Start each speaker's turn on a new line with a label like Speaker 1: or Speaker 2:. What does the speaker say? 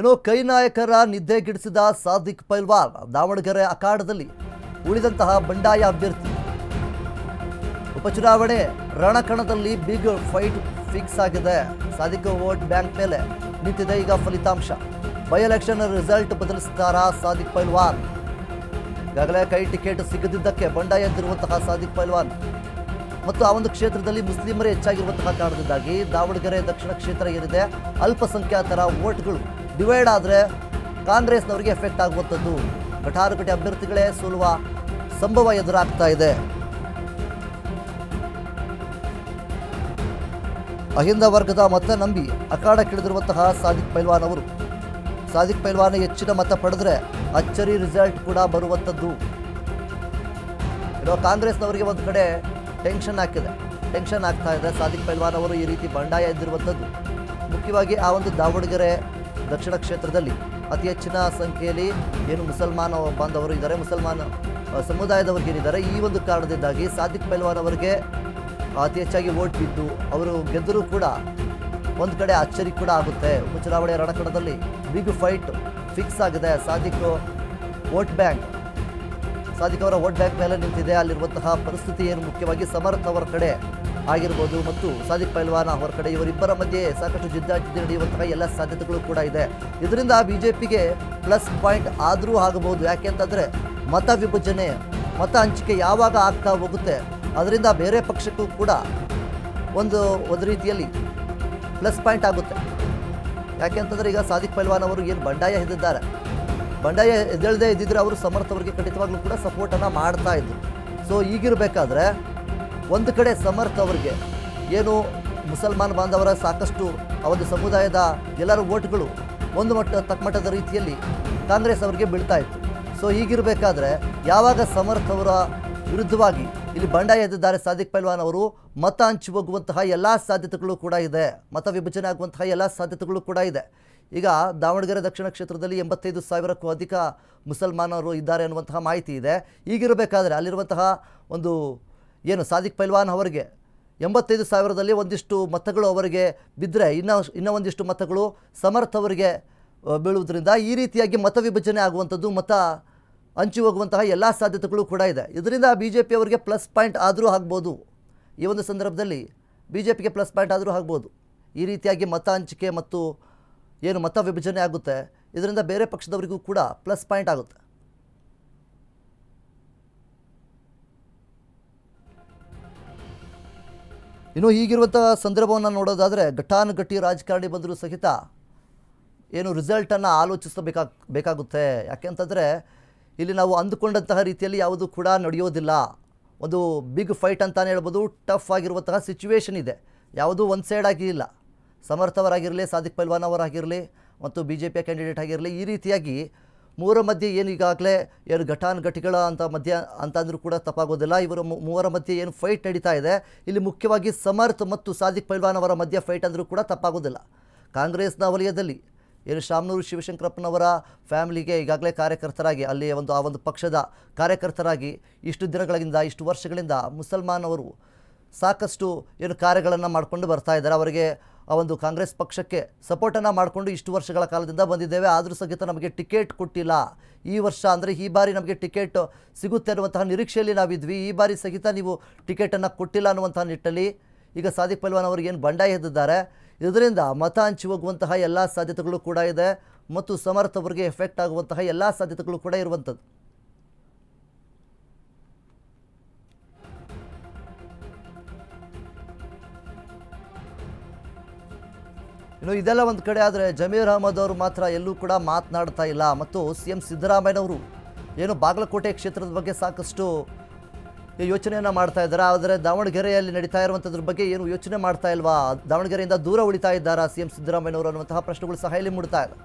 Speaker 1: ಇನ್ನು ಕೈ ನಾಯಕರ ನಿದ್ದೆಗಿಡಿಸಿದ ಸಾದಿಕ್ ಪೈಲ್ವಾನ್ ದಾವಣಗೆರೆ ಅಖಾಡದಲ್ಲಿ ಉಳಿದಂತಹ ಬಂಡಾಯ ಅಭ್ಯರ್ಥಿ. ಉಪಚುನಾವಣೆ ರಣಕಣದಲ್ಲಿ ಬಿಗ್ ಫೈಟ್ ಫಿಕ್ಸ್ ಆಗಿದೆ. ಸಾದಿಕ್ ವೋಟ್ ಬ್ಯಾಂಕ್ ಮೇಲೆ ನಿಂತಿದೆ ಈಗ ಫಲಿತಾಂಶ. ಬೈ ಎಲೆಕ್ಷನ್ ರಿಸಲ್ಟ್ ಬದಲಿಸುತ್ತಾರಾ ಸಾದಿಕ್ ಪೈಲ್ವಾನ್? ಈಗಾಗಲೇ ಕೈ ಟಿಕೆಟ್ ಸಿಗದಿದ್ದಕ್ಕೆ ಬಂಡಾಯ ಎದ್ದಿರುವಂತಹ ಸಾದಿಕ್ ಪೈಲ್ವಾನ್ ಮತ್ತು ಆ ಒಂದು ಕ್ಷೇತ್ರದಲ್ಲಿ ಮುಸ್ಲಿಮರೇ ಹೆಚ್ಚಾಗಿರುವಂತಹ ಕಾರಣದಿಂದಾಗಿ ದಾವಣಗೆರೆ ದಕ್ಷಿಣ ಕ್ಷೇತ್ರ ಏನಿದೆ ಅಲ್ಪಸಂಖ್ಯಾತರ ವೋಟ್ಗಳು ಡಿವೈಡ್ ಆದರೆ ಕಾಂಗ್ರೆಸ್ನವರಿಗೆ ಎಫೆಕ್ಟ್ ಆಗುವಂಥದ್ದು. ಘಟಾನುಘಟಿ ಅಭ್ಯರ್ಥಿಗಳೇ ಸೋಲುವ ಸಂಭವ ಎದುರಾಗ್ತಾ ಇದೆ. ಅಹಿಂದ ವರ್ಗದ ಮತ ನಂಬಿ ಅಖಾಡಕ್ಕಿಳಿದಿರುವಂತಹ ಸಾದಿಕ್ ಪೈಲ್ವಾನ್ ಅವರು ಸಾದಿಕ್ ಪೈಲ್ವಾನ್ ಹೆಚ್ಚಿನ ಮತ ಪಡೆದ್ರೆ ಅಚ್ಚರಿ ರಿಸಲ್ಟ್ ಕೂಡ ಬರುವಂಥದ್ದು. ಇರೋ ಕಾಂಗ್ರೆಸ್ನವರಿಗೆ ಒಂದು ಕಡೆ ಟೆನ್ಷನ್ ಆಗ್ತಾ ಇದೆ. ಸಾದಿಕ್ ಪೈಲ್ವಾನ್ ಅವರು ಈ ರೀತಿ ಬಂಡಾಯ ಎದ್ದಿರುವಂಥದ್ದು ಮುಖ್ಯವಾಗಿ ಆ ಒಂದು ದಾವಣಗೆರೆ ದಕ್ಷಿಣ ಕ್ಷೇತ್ರದಲ್ಲಿ ಅತಿ ಹೆಚ್ಚಿನ ಸಂಖ್ಯೆಯಲ್ಲಿ ಏನು ಮುಸಲ್ಮಾನ ಬಾಂಧವರು ಇದ್ದಾರೆ, ಮುಸಲ್ಮಾನ ಸಮುದಾಯದವರಿಗೇನಿದ್ದಾರೆ, ಈ ಒಂದು ಕಾರಣದಿಂದಾಗಿ ಸಾದಿಕ್ ಪೈಲ್ವಾನ್ ಅವರಿಗೆ ಅತಿ ಹೆಚ್ಚಾಗಿ ವೋಟ್ ಬಿದ್ದು ಅವರು ಗೆದ್ದರೂ ಕೂಡ ಒಂದು ಕಡೆ ಅಚ್ಚರಿ ಕೂಡ ಆಗುತ್ತೆ. ಉಪಚುನಾವಣೆ ರಣಕಣದಲ್ಲಿ ಬಿಗ್ ಫೈಟ್ ಫಿಕ್ಸ್ ಆಗಿದೆ. ಸಾದಿಕ್ ಅವರ ವೋಟ್ ಬ್ಯಾಂಕ್ ಮೇಲೆ ನಿಂತಿದೆ. ಅಲ್ಲಿರುವಂತಹ ಪರಿಸ್ಥಿತಿ ಏನು ಮುಖ್ಯವಾಗಿ ಸಮರ್ಥ್ ಅವರ ಕಡೆ ಆಗಿರ್ಬೋದು ಮತ್ತು ಸಾದಿಕ್ ಪೈಲ್ವಾನ್ ಅವರ ಕಡೆ, ಇವರಿಬ್ಬರ ಮಧ್ಯೆ ಸಾಕಷ್ಟು ಜಿದ್ದಾಜಿದ್ದಿ ನಡೆಯುವಂತಹ ಎಲ್ಲ ಸಾಧ್ಯತೆಗಳು ಕೂಡ ಇದೆ. ಇದರಿಂದ ಬಿಜೆಪಿಗೆ ಪ್ಲಸ್ ಪಾಯಿಂಟ್ ಆದರೂ ಆಗಬಹುದು. ಯಾಕೆಂತಂದರೆ ಮತ ವಿಭಜನೆ, ಮತ ಹಂಚಿಕೆ ಯಾವಾಗ ಆಗ್ತಾ ಹೋಗುತ್ತೆ ಅದರಿಂದ ಬೇರೆ ಪಕ್ಷಕ್ಕೂ ಕೂಡ ಒಂದು ರೀತಿಯಲ್ಲಿ ಪ್ಲಸ್ ಪಾಯಿಂಟ್ ಆಗುತ್ತೆ. ಯಾಕೆಂತಂದರೆ ಈಗ ಸಾದಿಕ್ ಪೈಲ್ವಾನ್ ಅವರು ಏನು ಬಂಡಾಯ ಎದ್ದಿದ್ದಾರೆ, ಬಂಡಾಯ ಎದ್ದೇಳದೇ ಇದ್ದಿದ್ರೆ ಅವರು ಸಮರ್ಥ್ ಅವರಿಗೆ ಖಂಡಿತವಾಗ್ಲೂ ಕೂಡ ಸಪೋರ್ಟನ್ನು ಮಾಡ್ತಾ ಇದ್ರು. ಸೊ ಈಗಿರಬೇಕಾದ್ರೆ ಒಂದು ಕಡೆ ಸಮರ್ಥ್ ಅವರಿಗೆ ಏನು ಮುಸಲ್ಮಾನ್ ಬಾಂಧವರ ಸಾಕಷ್ಟು ಆ ಒಂದು ಸಮುದಾಯದ ಎಲ್ಲರ ವೋಟ್ಗಳು ಒಂದು ತಕ್ಕಮಟ್ಟದ ರೀತಿಯಲ್ಲಿ ಕಾಂಗ್ರೆಸ್ ಅವರಿಗೆ ಬೀಳ್ತಾ ಇತ್ತು. ಸೊ ಹೀಗಿರಬೇಕಾದ್ರೆ ಯಾವಾಗ ಸಮರ್ಥ್ ಅವರ ವಿರುದ್ಧವಾಗಿ ಇಲ್ಲಿ ಬಂಡಾಯ ಎದ್ದಿದ್ದಾರೆ ಸಾದಿಕ್ ಪೈಲ್ವಾನ್ ಅವರು, ಮತ ಹಂಚಿ ಹೋಗುವಂತಹ ಎಲ್ಲ ಸಾಧ್ಯತೆಗಳು ಕೂಡ ಇದೆ, ಮತ ವಿಭಜನೆ ಆಗುವಂತಹ ಎಲ್ಲ ಸಾಧ್ಯತೆಗಳು ಕೂಡ ಇದೆ. ಈಗ ದಾವಣಗೆರೆ ದಕ್ಷಿಣ ಕ್ಷೇತ್ರದಲ್ಲಿ 85,000ಕ್ಕೂ ಅಧಿಕ ಮುಸಲ್ಮಾನರು ಇದ್ದಾರೆ ಅನ್ನುವಂತಹ ಮಾಹಿತಿ ಇದೆ. ಈಗಿರಬೇಕಾದ್ರೆ ಅಲ್ಲಿರುವಂತಹ ಒಂದು ಏನು ಸಾದಿಕ್ ಪೈಲ್ವಾನ್ ಅವರಿಗೆ 85,000ದಲ್ಲಿ ಒಂದಿಷ್ಟು ಮತಗಳು ಅವರಿಗೆ ಬಿದ್ದರೆ ಇನ್ನೂ ಒಂದಿಷ್ಟು ಮತಗಳು ಸಮರ್ಥ್ ಅವರಿಗೆ ಬೀಳುವುದರಿಂದ ಈ ರೀತಿಯಾಗಿ ಮತ ವಿಭಜನೆ ಆಗುವಂಥದ್ದು, ಮತ ಹಂಚಿ ಹೋಗುವಂತಹ ಎಲ್ಲ ಸಾಧ್ಯತೆಗಳು ಕೂಡ ಇದೆ. ಇದರಿಂದ ಬಿ ಜೆ ಪಿ ಅವರಿಗೆ ಪ್ಲಸ್ ಪಾಯಿಂಟ್ ಆದರೂ ಆಗ್ಬೋದು. ಈ ಒಂದು ಸಂದರ್ಭದಲ್ಲಿ ಬಿ ಜೆ ಪಿಗೆ ಪ್ಲಸ್ ಪಾಯಿಂಟ್ ಆದರೂ ಆಗ್ಬೋದು. ಈ ರೀತಿಯಾಗಿ ಮತ ಹಂಚಿಕೆ ಮತ್ತು ಏನು ಮತ ವಿಭಜನೆ ಆಗುತ್ತೆ, ಇದರಿಂದ ಬೇರೆ ಪಕ್ಷದವರಿಗೂ ಕೂಡ ಪ್ಲಸ್ ಪಾಯಿಂಟ್ ಆಗುತ್ತೆ. ಇನ್ನು ಹೀಗಿರುವಂಥ ಸಂದರ್ಭವನ್ನು ನೋಡೋದಾದರೆ ಘಟಾನುಘಟಿ ರಾಜಕಾರಣಿ ಬಂದರೂ ಸಹಿತ ಏನು ರಿಸಲ್ಟನ್ನು ಆಲೋಚಿಸಬೇಕಾಗುತ್ತೆ. ಯಾಕೆಂತಂದರೆ ಇಲ್ಲಿ ನಾವು ಅಂದುಕೊಂಡಂತಹ ರೀತಿಯಲ್ಲಿ ಯಾವುದೂ ಕೂಡ ನಡೆಯೋದಿಲ್ಲ. ಒಂದು ಬಿಗ್ ಫೈಟ್ ಅಂತಲೇ ಹೇಳ್ಬೋದು. ಟಫ್ ಆಗಿರುವಂತಹ ಸಿಚುವೇಶನ್ ಇದೆ. ಯಾವುದೂ ಒಂದು ಸೈಡ್ ಆಗಿಲ್ಲ. ಸಮರ್ಥ್ ಅವರಾಗಿರಲಿ, ಸಾದಿಕ್ ಪೈಲ್ವಾನ್ ಅವರಾಗಿರಲಿ ಮತ್ತು ಬಿ ಜೆ ಪಿಯ ಕ್ಯಾಂಡಿಡೇಟ್ ಆಗಿರಲಿ, ಈ ರೀತಿಯಾಗಿ ಮೂವರ ಮಧ್ಯೆ ಏನು ಈಗಾಗಲೇ ಏನು ಘಟಾನುಘಟಿಗಳ ಅಂತಂದ್ರೂ ಕೂಡ ತಪ್ಪಾಗೋದಿಲ್ಲ. ಇವರು ಮೂವರ ಮಧ್ಯೆ ಏನು ಫೈಟ್ ನಡೀತಾ ಇದೆ, ಇಲ್ಲಿ ಮುಖ್ಯವಾಗಿ ಸಮರ್ಥ್ ಮತ್ತು ಸಾದಿಕ್ ಪೈಲ್ವಾನ್ ಅವರ ಮಧ್ಯೆ ಫೈಟ್ ಅಂದರೂ ಕೂಡ ತಪ್ಪಾಗೋದಿಲ್ಲ. ಕಾಂಗ್ರೆಸ್ನ ವಲಯದಲ್ಲಿ ಏನು ಶಾಮನೂರು ಶಿವಶಂಕರಪ್ಪನವರ ಫ್ಯಾಮಿಲಿಗೆ ಈಗಾಗಲೇ ಕಾರ್ಯಕರ್ತರಾಗಿ ಅಲ್ಲಿ ಆ ಒಂದು ಪಕ್ಷದ ಕಾರ್ಯಕರ್ತರಾಗಿ ಇಷ್ಟು ದಿನಗಳಿಂದ, ಇಷ್ಟು ವರ್ಷಗಳಿಂದ ಮುಸಲ್ಮಾನವರು ಸಾಕಷ್ಟು ಏನು ಕಾರ್ಯಗಳನ್ನು ಮಾಡಿಕೊಂಡು ಬರ್ತಾ ಇದ್ದಾರೆ. ಅವರಿಗೆ ಆ ಒಂದು ಕಾಂಗ್ರೆಸ್ ಪಕ್ಷಕ್ಕೆ ಸಪೋರ್ಟನ್ನು ಮಾಡಿಕೊಂಡು ಇಷ್ಟು ವರ್ಷಗಳ ಕಾಲದಿಂದ ಬಂದಿದ್ದೇವೆ. ಆದರೂ ಸಹಿತ ನಮಗೆ ಟಿಕೆಟ್ ಕೊಟ್ಟಿಲ್ಲ. ಈ ವರ್ಷ ಅಂದರೆ ಈ ಬಾರಿ ನಮಗೆ ಟಿಕೆಟ್ ಸಿಗುತ್ತೆ ಅನ್ನುವಂತಹ ನಿರೀಕ್ಷೆಯಲ್ಲಿ ನಾವಿದ್ವಿ. ಈ ಬಾರಿ ಸಹಿತ ನೀವು ಟಿಕೆಟನ್ನು ಕೊಟ್ಟಿಲ್ಲ ಅನ್ನುವಂತಹ ನಿಟ್ಟಲ್ಲಿ ಈಗ ಸಾದಿಕ್ ಪೈಲ್ವಾನ್ ಅವರಿಗೆ ಏನು ಬಂಡಾಯ ಎದ್ದಿದ್ದಾರೆ. ಇದರಿಂದ ಮತ ಹಂಚಿ ಹೋಗುವಂತಹ ಎಲ್ಲ ಸಾಧ್ಯತೆಗಳು ಕೂಡ ಇದೆ ಮತ್ತು ಸಮರ್ಥ್ ಅವರಿಗೆ ಎಫೆಕ್ಟ್ ಆಗುವಂತಹ ಎಲ್ಲ ಸಾಧ್ಯತೆಗಳು ಕೂಡ ಇರುವಂಥದ್ದು. ಇನ್ನು ಇದೆಲ್ಲ ಒಂದು ಕಡೆ ಆದರೆ ಜಮೀರ್ ಅಹಮದ್ ಅವರು ಮಾತ್ರ ಎಲ್ಲೂ ಕೂಡ ಮಾತನಾಡ್ತಾ ಇಲ್ಲ. ಮತ್ತು CM ಸಿದ್ದರಾಮಯ್ಯನವರು ಏನು ಬಾಗಲಕೋಟೆ ಕ್ಷೇತ್ರದ ಬಗ್ಗೆ ಸಾಕಷ್ಟು ಯೋಚನೆಯನ್ನು ಮಾಡ್ತಾ ಇದ್ದಾರೆ. ಆದರೆ ದಾವಣಗೆರೆಯಲ್ಲಿ ನಡೀತಾ ಇರುವಂಥದ್ರ ಬಗ್ಗೆ ಏನು ಯೋಚನೆ ಮಾಡ್ತಾ ಇಲ್ವಾ? ದಾವಣಗೆರೆಯಿಂದ ದೂರ ಉಳಿತಾ ಇದ್ದಾರಾ CM ಸಿದ್ದರಾಮಯ್ಯನವರು ಅನ್ನುವಂತಹ ಪ್ರಶ್ನೆಗಳು ಸಹ ಇಲ್ಲಿ ಮೂಡ್ತಾ ಇದೆ.